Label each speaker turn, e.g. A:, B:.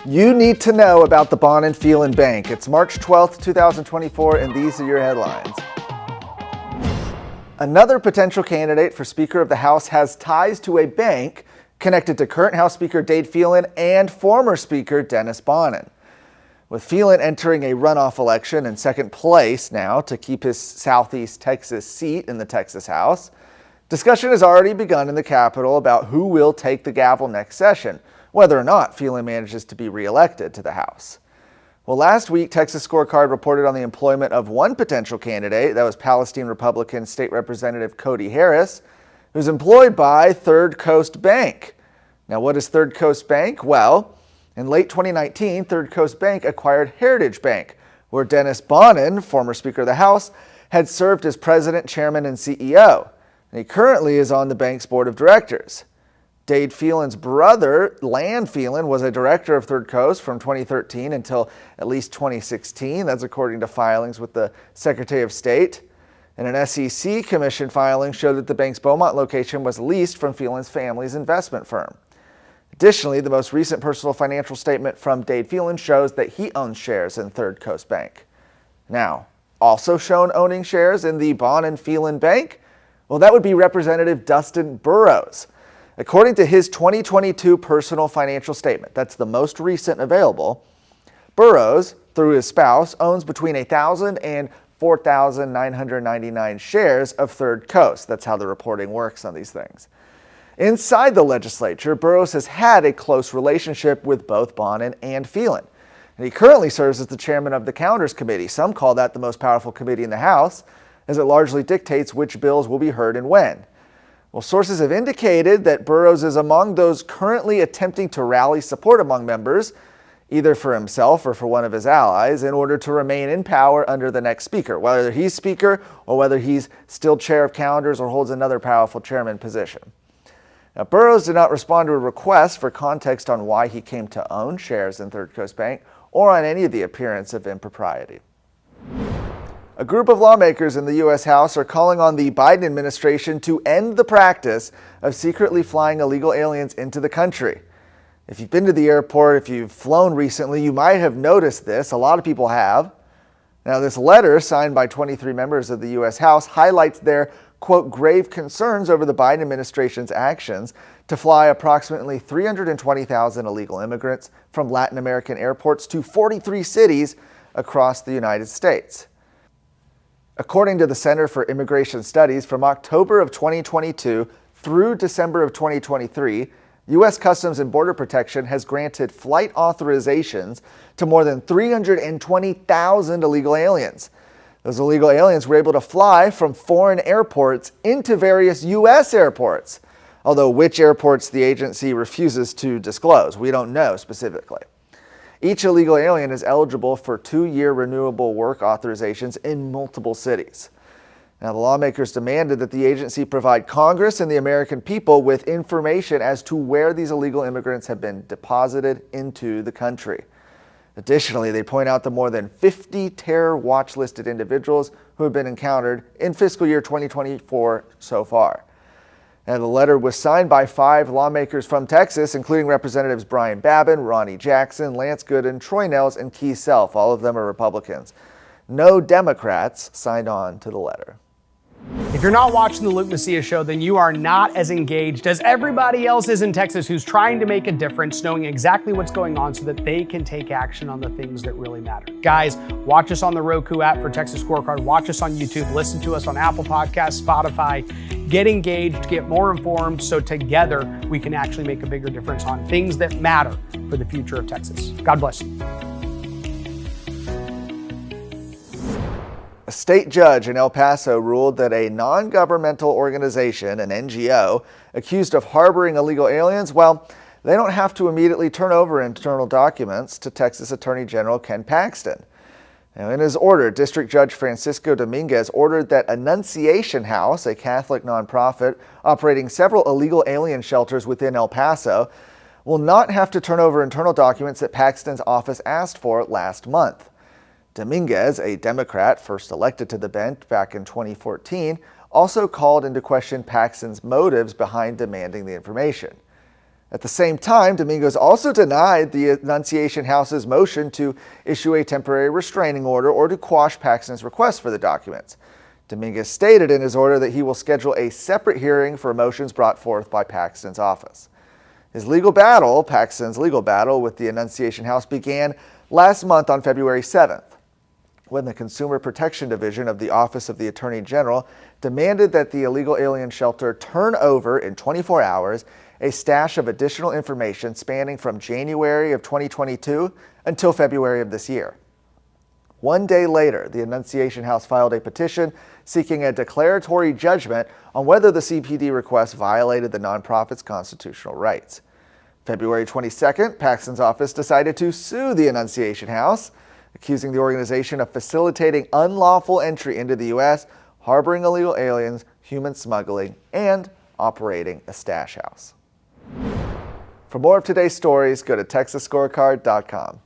A: You need to know about the Bonnen-Phelan Bank. It's March 12th, 2024, and these are your headlines. Another potential candidate for Speaker of the House has ties to a bank connected to current House Speaker Dade Phelan and former Speaker Dennis Bonnen. With Phelan entering a runoff election in second place now to keep his Southeast Texas seat in the Texas House, discussion has already begun in the Capitol about who will take the gavel next session, whether or not Phelan manages to be reelected to the House. Well, last week, Texas Scorecard reported on the employment of one potential candidate, that was Palestine Republican State Representative Cody Harris, who's employed by Third Coast Bank. Now, what is Third Coast Bank? Well, in late 2019, Third Coast Bank acquired Heritage Bank, where Dennis Bonnen, former Speaker of the House, had served as president, chairman, and CEO. And he currently is on the bank's board of directors. Dade Phelan's brother, Lan Phelan, was a director of Third Coast from 2013 until at least 2016. That's according to filings with the Secretary of State. And an SEC commission filing showed that the bank's Beaumont location was leased from Phelan's family's investment firm. Additionally, the most recent personal financial statement from Dade Phelan shows that he owns shares in Third Coast Bank. Now, also shown owning shares in the Bonnen-Phelan Bank? Well, that would be Representative Dustin Burrows. According to his 2022 personal financial statement, that's the most recent available, Burrows, through his spouse, owns between 1,000 and 4,999 shares of Third Coast. That's how the reporting works on these things. Inside the legislature, Burrows has had a close relationship with both Bonnen and Phelan. And he currently serves as the chairman of the Counters Committee. Some call that the most powerful committee in the House, as it largely dictates which bills will be heard and when. Well, sources have indicated that Burrows is among those currently attempting to rally support among members, either for himself or for one of his allies, in order to remain in power under the next speaker, whether he's speaker or whether he's still chair of calendars or holds another powerful chairman position. Now, Burrows did not respond to a request for context on why he came to own shares in Third Coast Bank or on any of the appearance of impropriety. A group of lawmakers in the U.S. House are calling on the Biden administration to end the practice of secretly flying illegal aliens into the country. If you've been to the airport, if you've flown recently, you might have noticed this. A lot of people have. Now, this letter, signed by 23 members of the U.S. House, highlights their, quote, grave concerns over the Biden administration's actions to fly approximately 320,000 illegal immigrants from Latin American airports to 43 cities across the United States. According to the Center for Immigration Studies, from October of 2022 through December of 2023, U.S. Customs and Border Protection has granted flight authorizations to more than 320,000 illegal aliens. Those illegal aliens were able to fly from foreign airports into various U.S. airports, although which airports the agency refuses to disclose. We don't know specifically. Each illegal alien is eligible for 2-year renewable work authorizations in multiple cities. Now, the lawmakers demanded that the agency provide Congress and the American people with information as to where these illegal immigrants have been deposited into the country. Additionally, they point out the more than 50 terror watch listed individuals who have been encountered in fiscal year 2024 so far. And the letter was signed by 5 lawmakers from Texas, including Representatives Brian Babin, Ronnie Jackson, Lance Gooden, Troy Nehls, and Keith Self. All of them are Republicans. No Democrats signed on to the letter.
B: If you're not watching the Luke Macias Show, then you are not as engaged as everybody else is in Texas who's trying to make a difference, knowing exactly what's going on so that they can take action on the things that really matter. Guys, watch us on the Roku app for Texas Scorecard. Watch us on YouTube. Listen to us on Apple Podcasts, Spotify. Get engaged, get more informed, so together we can actually make a bigger difference on things that matter for the future of Texas. God bless you.
A: A state judge in El Paso ruled that a non-governmental organization, an NGO, accused of harboring illegal aliens, well, they don't have to immediately turn over internal documents to Texas Attorney General Ken Paxton. Now, in his order, District Judge Francisco Dominguez ordered that Annunciation House, a Catholic nonprofit operating several illegal alien shelters within El Paso, will not have to turn over internal documents that Paxton's office asked for last month. Dominguez, a Democrat first elected to the bench back in 2014, also called into question Paxton's motives behind demanding the information. At the same time, Dominguez also denied the Annunciation House's motion to issue a temporary restraining order or to quash Paxton's request for the documents. Dominguez stated in his order that he will schedule a separate hearing for motions brought forth by Paxton's office. Paxton's legal battle with the Annunciation House began last month on February 7th, when the Consumer Protection Division of the Office of the Attorney General demanded that the illegal alien shelter turn over in 24 hours a stash of additional information spanning from January of 2022 until February of this year. One day later, the Annunciation House filed a petition seeking a declaratory judgment on whether the CPD request violated the nonprofit's constitutional rights. February 22nd, Paxton's office decided to sue the Annunciation House, accusing the organization of facilitating unlawful entry into the U.S., harboring illegal aliens, human smuggling, and operating a stash house. For more of today's stories, go to TexasScorecard.com.